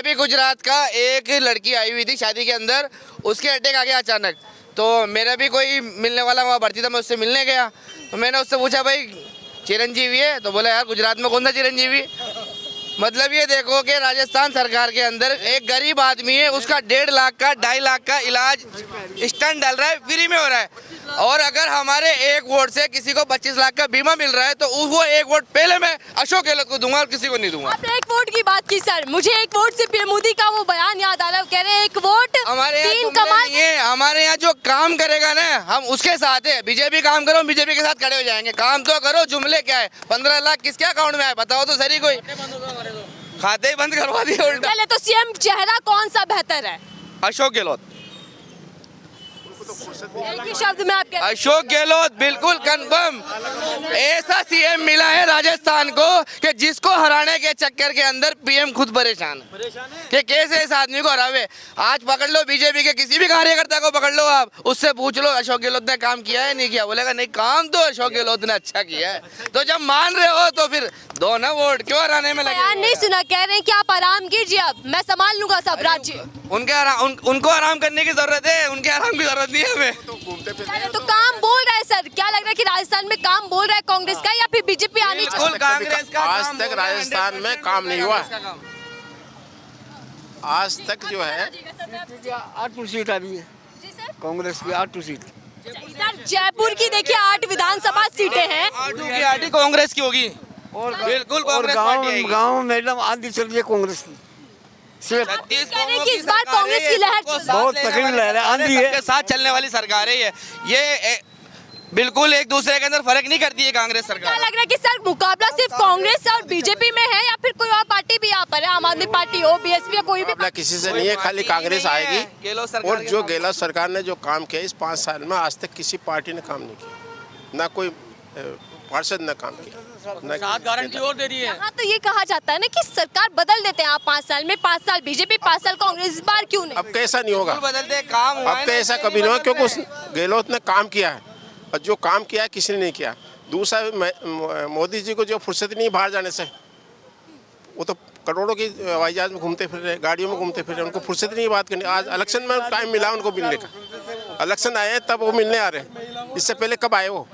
अभी गुजरात का एक लड़की आई हुई थी शादी के अंदर, उसके अटैक आ गया अचानक। तो मेरा भी कोई मिलने वाला वहाँ भर्ती था, मैं उससे मिलने गया। तो मैंने उससे पूछा भाई चिरंजीवी है? तो बोला यार गुजरात में कौन सा चिरंजीवी। मतलब ये देखो कि राजस्थान सरकार के अंदर एक गरीब आदमी है, उसका 1.5 लाख का 2.5 लाख का इलाज स्टंट डाल रहा है, फ्री में हो रहा है। और अगर हमारे एक वोट से किसी को 25 लाख का बीमा मिल रहा है तो वो एक वोट पहले मैं अशोक गहलोत को दूंगा और किसी को नहीं दूंगा। आपने एक वोट की बात की सर, मुझे एक वोट से पीएम मोदी का वो बयान याद आ रहा है। कह रहे हैं एक वोट हमारे तीन यहाँ कमाल। नहीं है, हमारे यहाँ जो काम करेगा ना हम उसके साथ है। बीजेपी काम करो, बीजेपी के साथ खड़े हो जाएंगे। काम तो करो, जुमले क्या है? 15 लाख किसके अकाउंट में आए बताओ तो सही। कोई खाते ही बंद करवा दिए उल्टा। पहले तो सीएम चेहरा कौन सा बेहतर है? अशोक गहलोत। एक ही शब्द में आप कह अशोक गहलोत बिल्कुल कंफर्म। ऐसा सीएम मिला है राजस्थान को कि जिसको हराने के चक्कर के अंदर पीएम खुद परेशान है कि कैसे इस आदमी को हरावे। आज पकड़ लो बीजेपी के किसी भी कार्यकर्ता को पकड़ लो, आप उससे पूछ लो अशोक गहलोत ने काम किया है नहीं किया, बोलेगा नहीं काम तो अशोक गहलोत ने अच्छा किया है। तो जब मान रहे हो तो फिर दो ना वोट, क्यों हराने में लगे? बयान नहीं सुना, कह रहे हैं कि आप आराम कीजिए, अब मैं संभाल लूंगा सब राज्य। उनको आराम करने की जरूरत है, उनके आराम की जरूरत नहीं है हमें। तो काम बोल रहा है सर, क्या लग रहा है कि राजस्थान में काम बोल रहा है कांग्रेस का या फिर बीजेपी आनी चाहिए? बिल्कुल कांग्रेस का आज काम तक बोल रहा है, राजस्थान में 100% काम नहीं हुआ। कांग्रेस का काम। आज तक जो है 8 सीट आ रही है कांग्रेस की, 8 सीट। इधर जयपुर की देखिए 8 विधानसभा सीटें हैं। आठों की आठी कांग्रेस की होगी। और बिल्कुल और कांग्रेस पार्टी आएगी। गाँव मैडम आंधी चल रही है कांग्रेस की। सिर्फ 36 कह रहे हैं कौमों कि इस बार सरकार कांग्रेस है, की लहर सबको चल- साथ बहुत लेने तकड़ी वाली लहर है, सरकार आंधी है। सबके साथ चलने वाली सरकार है ये बिल्कुल एक दूसरे के अंदर फर्क नहीं करती है कांग्रेस क्या सरकार। लग रहा है कि सर मुकाबला सिर्फ कांग्रेस और बीजेपी में है या फिर कोई और पार्टी भी यहाँ पर है? आम आदमी पार्टी हो, बीएसपी या कोई भी मुकाबला किसी से नहीं है, खाली कांग्रेस आएगी। गहलोत सरकार और के जो साथ। गहलोत सरकार ने जो काम किया इस 5 साल में आज तक किसी पार्टी ने काम नहीं किया, ना कोई पार्षद ने काम किया, गारंटी और दे रही है। यहाँ तो ये कहा जाता है ना कि सरकार बदल देते हैं आप 5 साल में, 5 साल बीजेपी 5 साल कांग्रेस, इस बार क्यों नहीं? अब कैसा नहीं होगा, बिल्कुल बदलते काम हुआ अब है तो ना, ऐसा इसलिए कभी नहीं होगा बदलते क्योंकि उस हैं। गहलोत ने काम किया है और जो काम किया है किसी ने नहीं किया। दूसरा मोदी जी को जो फुर्सत नहीं बाहर जाने से, वो तो करोड़ों की हवाई जहाज में घूमते फिर रहे, गाड़ियों में घूमते फिर रहे, उनको फुर्सत नहीं बात करनी। आज इलेक्शन में टाइम मिला उनको मिलने का, इलेक्शन आए हैं तब वो मिलने आ रहे हैं। इससे पहले कब आए वो,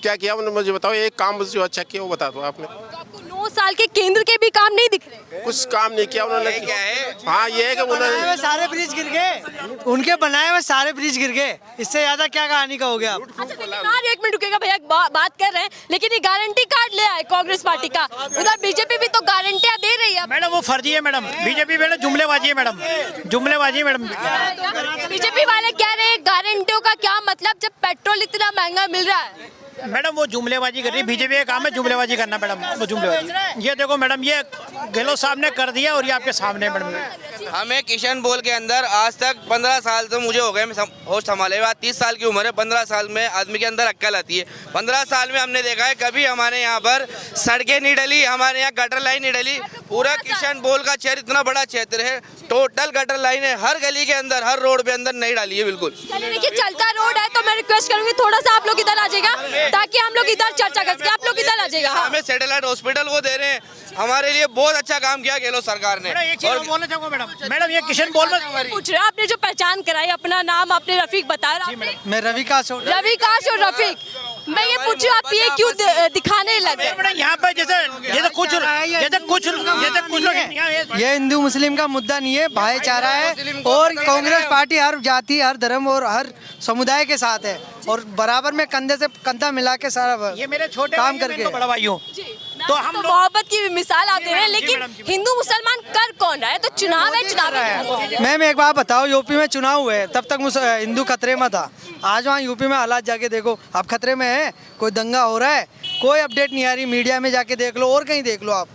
क्या किया उन्होंने मुझे बताओ। एक काम जो अच्छा किया वो बता दो आपने। तो आपको 9 साल के केंद्र के भी काम नहीं दिख रहे? कुछ काम नहीं किया उन्होंने। क्या है? हाँ ये है कि उन्होंने सारे ब्रिज गिर गए, उनके बनाए हुए सारे ब्रिज गिर गए, इससे ज्यादा क्या कहानी कहोगे आप? अच्छा लेकिन यार 1 मिनट रुकेगा भैया, बात कर रहे हैं, लेकिन ये गारंटी कार्ड ले आए कांग्रेस पार्टी का, उधर बीजेपी भी तो गारंटियां दे रही है। मैडम वो फर्जी है मैडम, बीजेपी मैडम जुमलेबाजी है मैडम, जुमलेबाजी है मैडम। बीजेपी वाले कह रहे हैं गारंटियों का क्या मतलब जब पेट्रोल इतना महंगा मिल रहा है? मैडम वो जुमलेबाजी कर रही है, बीजेपी का काम है जुमलेबाजी करना मैडम, वो जुमलेबाजी। ये देखो मैडम, ये गहलोत साहब ने कर दिया और ये आपके सामने है मैडम। हमें किशन बोल के अंदर आज तक 15 साल तो मुझे हो गए, मैं होस्ट संभाले हुए 30 साल की उम्र है। 15 साल में आदमी के अंदर अक्ल आती है। 15 साल में हमने देखा है कभी हमारे यहाँ पर सड़कें नहीं डली, हमारे यहाँ गटर लाइन नहीं डली। पूरा किशन बोल का क्षेत्र इतना बड़ा क्षेत्र है, टोटल गटर लाइन है हर गली के अंदर, हर रोड पे अंदर नहीं डाली है बिल्कुल। चलिए देखिए चलता रोड है तो मैं रिक्वेस्ट करूंगी थोड़ा सा आप लोग इधर आ जाएगा ताकि हम लोग इधर चर्चा कर सके। आप लोग इधर आ जाएगा। हाँ। हमें सैटेलाइट हॉस्पिटल वो दे रहे हैं, हमारे लिए बहुत अच्छा काम किया गहलोत सरकार ने। एक चीज और बोलना चाहूँगा मैडम, मैडम ये किशन बोल में पूछ रहे हैं, आपने जो पहचान कराई, अपना नाम आपने रफीक बताया, आपने मैं रविकाश हूँ। रविकाश और रफीक, मैं ये पूछ रही हूँ आप ये क्यों दिखाने लगे? मैडम यहाँ पे जैसे कुछ लोग ये हिंदू मुस्लिम का मुद्दा नहीं है, भाईचारा है। और कांग्रेस पार्टी हर जाति, हर धर्म और हर समुदाय के साथ है और बराबर में कंधे से कंधा मिला के सारा ये मेरे छोटे काम भाई हैं, करके। मैं बड़ा भाई हूँ। तो हम मोहब्बत की मिसाल आप दे रहे हैं, लेकिन हिंदू मुसलमान कर कौन रहा है? तो चुनाव है, चुनाव है। मैम एक बात बताओ, यूपी में चुनाव हुए तब तक हिंदू खतरे में था, आज वहाँ यूपी में हालात जाके देखो, अब खतरे में है। कोई दंगा हो रहा है, कोई अपडेट नहीं आ रही, मीडिया में जाके देख लो और कहीं देख लो आप,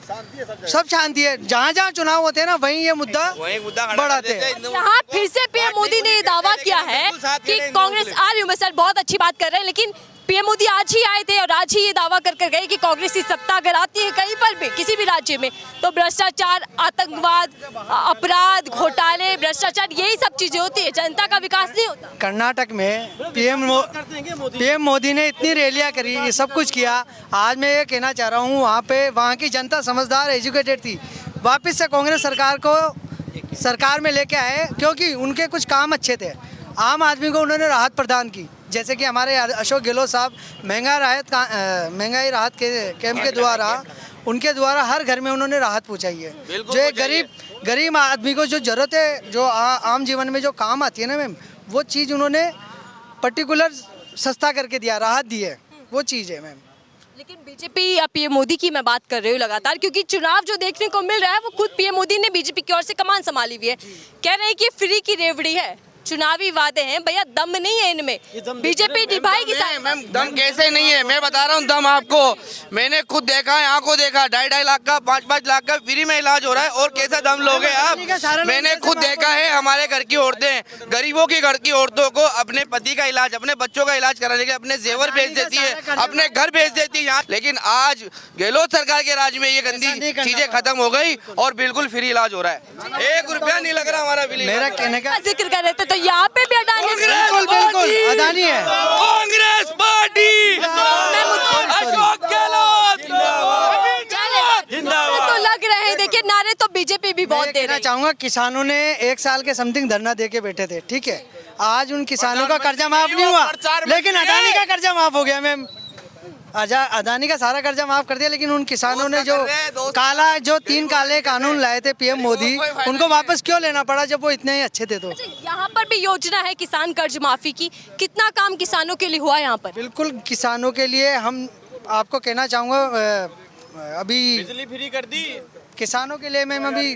सब शांति है। जहाँ जहाँ चुनाव होते हैं ना वहीं ये मुद्दा बढ़ाते हैं। यहाँ फिर से पीएम मोदी ने ये दावा किया है कि कांग्रेस आ रही हूँ मैं सर, बहुत अच्छी बात कर रहे हैं, लेकिन पीएम मोदी आज ही आए थे और आज ही ये दावा कर गए कि कांग्रेस की सत्ता अगर आती है कहीं पर भी किसी भी राज्य में तो भ्रष्टाचार, आतंकवाद, अपराध, घोटाले, भ्रष्टाचार, यही सब चीजें होती है, जनता का विकास नहीं होता। कर्नाटक में पीएम मोदी ने इतनी रैलियां करी, ये सब कुछ किया। आज मैं ये कहना चाह रहा हूँ, वहाँ की जनता समझदार, एजुकेटेड थी। वापस से कांग्रेस सरकार को सरकार में लेके आए, क्योंकि उनके कुछ काम अच्छे थे। आम आदमी को उन्होंने राहत प्रदान की, जैसे कि हमारे अशोक गहलोत साहब महंगाई राहत के कैंप के द्वारा, उनके द्वारा हर घर में उन्होंने राहत पहुंचाई है। जो एक गरीब आदमी को जो जरूरत है, जो आम जीवन में जो काम आती है ना मैम, वो चीज़ उन्होंने पर्टिकुलर सस्ता करके दिया, राहत दी है, वो चीज़ है मैम। लेकिन बीजेपी या पीएम मोदी की मैं बात कर रही हूँ लगातार, क्योंकि चुनाव जो देखने को मिल रहा है वो खुद पीएम मोदी ने बीजेपी की ओर से कमान संभाली हुई है। कह रहे हैं कि फ्री की रेवड़ी है, चुनावी वादे हैं, भैया दम नहीं है इनमें, बीजेपी निभाएगी। मैम दम कैसे नहीं है, मैं बता रहा हूँ दम आपको। मैंने खुद देखा है, आंखों देखा, 2.5 लाख का 5-5 लाख का फ्री में इलाज हो रहा है, और कैसा दम लोगे आप? मैंने खुद देखा है, हमारे घर की औरतें, गरीबों के घर की औरतों को अपने पति का इलाज, अपने बच्चों का इलाज कराने के अपने जेवर भेज देती है, अपने घर भेज देती है यहाँ। लेकिन आज गहलोत सरकार के राज में ये गंदी चीजें खत्म हो गई और बिल्कुल फ्री इलाज हो रहा है, 1 रुपया नहीं लग रहा हमारा बिल। मेरा कहने का जिक्र कर रहे थे, तो यहाँ पे भी अडानी, बिल्कुल अडानी है, कांग्रेस पार्टी, अशोक गहलोत तो लग रहे हैं। देखिए नारे तो बीजेपी भी बहुत दे कहना रही है। चाहूंगा, किसानों ने 1 साल के समथिंग धरना दे के बैठे थे, ठीक है। आज उन किसानों का कर्जा माफ नहीं हुआ, लेकिन अडानी का कर्जा माफ हो गया मैम। अडानी का सारा कर्जा माफ कर दिया, लेकिन उन किसानों ने जो 3 काले कानून लाए थे पीएम मोदी, उनको वापस क्यों लेना पड़ा जब वो इतने ही अच्छे थे? तो यहाँ पर भी योजना है किसान कर्ज माफी की, कितना काम किसानों के लिए हुआ यहाँ पर? बिल्कुल किसानों के लिए हम आपको कहना चाहूँगा, अभी बिजली फ्री कर दी किसानों के लिए मैम, अभी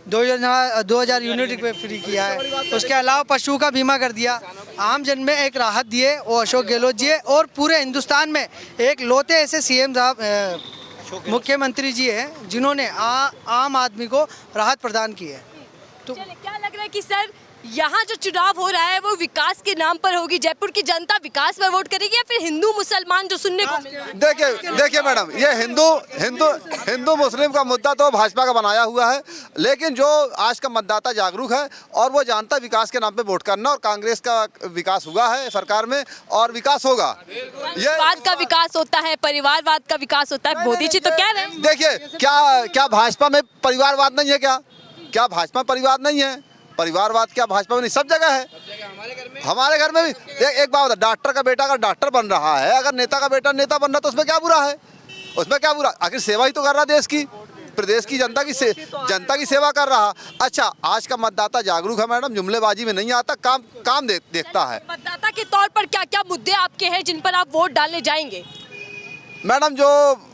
2000 यूनिट पे फ्री किया है। उसके अलावा पशु का बीमा कर दिया, आम जन में एक राहत दिए वो अशोक गहलोत जी है। और पूरे हिंदुस्तान में एक लौते ऐसे सीएम साहब मुख्यमंत्री जी हैं जिन्होंने आम आदमी को राहत प्रदान की है। तो क्या लग रहा है कि सर यहाँ जो चुनाव हो रहा है वो विकास के नाम पर होगी? जयपुर की जनता विकास पर वोट करेगी या फिर हिंदू मुसलमान जो सुनने को मिल रहा है? देखिए मैडम, ये हिंदू मुस्लिम का मुद्दा तो भाजपा का बनाया हुआ है, लेकिन जो आज का मतदाता जागरूक है और वो जानता विकास के नाम पे वोट करना, और कांग्रेस का विकास हुआ है सरकार में और विकास होगा। परिवारवाद का विकास होता है, परिवारवाद का विकास होता है, मोदी जी तो कह रहे हैं। देखिए क्या भाजपा में परिवारवाद नहीं है? क्या भाजपा परिवार नहीं है? परिवारवाद क्या भाजपा में नहीं? सब जगह है। हमारे घर में भी एक बात, डॉक्टर का बेटा अगर डॉक्टर बन रहा है, अगर नेता का बेटा नेता बन रहा है, तो उसमें क्या बुरा है? उसमें क्या बुरा? आखिर सेवा ही तो कर रहा देश की, प्रदेश की जनता की सेवा कर रहा। अच्छा, आज का मतदाता जागरूक है मैडम, जुमलेबाजी में नहीं आता, काम देखता है। मतदाता के तौर पर क्या क्या मुद्दे आपके हैं जिन पर आप वोट डालने जाएंगे? मैडम, जो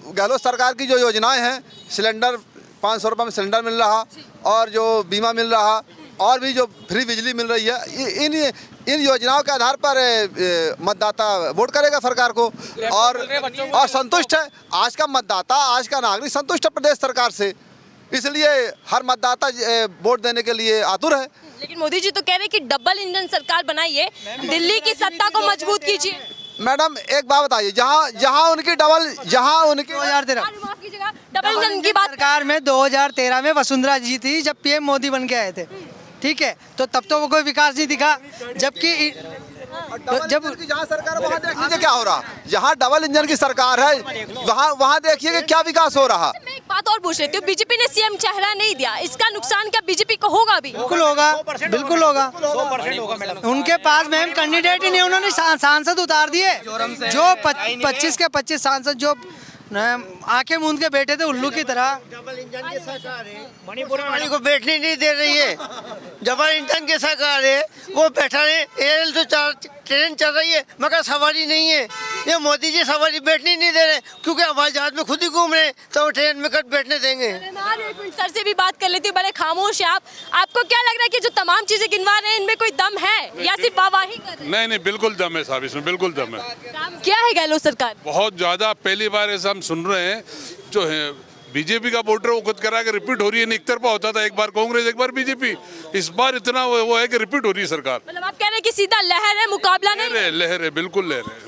गहलोत सरकार की जो योजनाएं हैं, सिलेंडर 500 रुपये में सिलेंडर मिल रहा, और जो बीमा मिल रहा, और भी जो फ्री बिजली मिल रही है, इन योजनाओं के आधार पर मतदाता वोट करेगा सरकार को, और संतुष्ट है। आज का मतदाता, आज का नागरिक संतुष्ट है प्रदेश सरकार से, इसलिए हर मतदाता वोट देने के लिए आतुर है। लेकिन मोदी जी तो कह रहे हैं कि डबल इंजन सरकार बनाइए, दिल्ली की सत्ता को मजबूत कीजिए। मैडम एक बात बताइए, जहाँ उनकी 2013 डबल इंजन की बात सरकार में 2013 में वसुंधरा जी थी जब पीएम मोदी बन के आए थे, ठीक है, तो तब तो वो कोई विकास नहीं दिखा। जबकि जब जहाँ सरकार, वहाँ देख लीजिए क्या हो रहा। जहाँ डबल इंजन की सरकार है, वहाँ देखिए कि क्या विकास हो रहा। मैं एक बात और पूछ रही हूँ, बीजेपी ने सीएम चेहरा नहीं दिया, इसका नुकसान क्या बीजेपी को होगा? भी बिल्कुल होगा, बिल्कुल होगा। 100% होगा मैडम। उनके पास मैम कैंडिडेट ही नहीं, उन्होंने सांसद उतार दिए। जो 25 के 25 सांसद जो आंखें मूंद के बैठे थे उल्लू की तरह। डबल इंजन की सरकार है, मणिपुर को बैठने नहीं दे रही है। डबल इंजन की सरकार है, वो बैठा रहे। एयरल तो ट्रेन चल रही है मगर सवारी नहीं है। ये मोदी जी सवारी बैठने नहीं दे रहे, क्योंकि हवाई जहाज में खुद ही घूम रहे, तो ट्रेन में कट बैठने देंगे। सर से भी बात कर लेती हूँ, बड़े खामोश है आप। आपको क्या लग रहा है कि जो तमाम चीजें गिनवा रहे हैं इनमें कोई दम है या सिर्फ वाहवाही कर रहे हैं? नहीं, बिल्कुल दम है साहब, इसमें बिल्कुल दम है। काम क्या है गहलोत सरकार? बहुत ज्यादा, पहली बार ऐसा हम सुन रहे हैं। जो है बीजेपी का वोटर वो खुद करा के रिपीट हो रही है, एक तरफा होता था, एक बार कांग्रेस एक बार बीजेपी, इस बार इतना वो है कि रिपीट हो रही है सरकार। मतलब आप कह रहे हैं कि सीधा लहर है, मुकाबला नहीं? लहर है, बिल्कुल लहर है।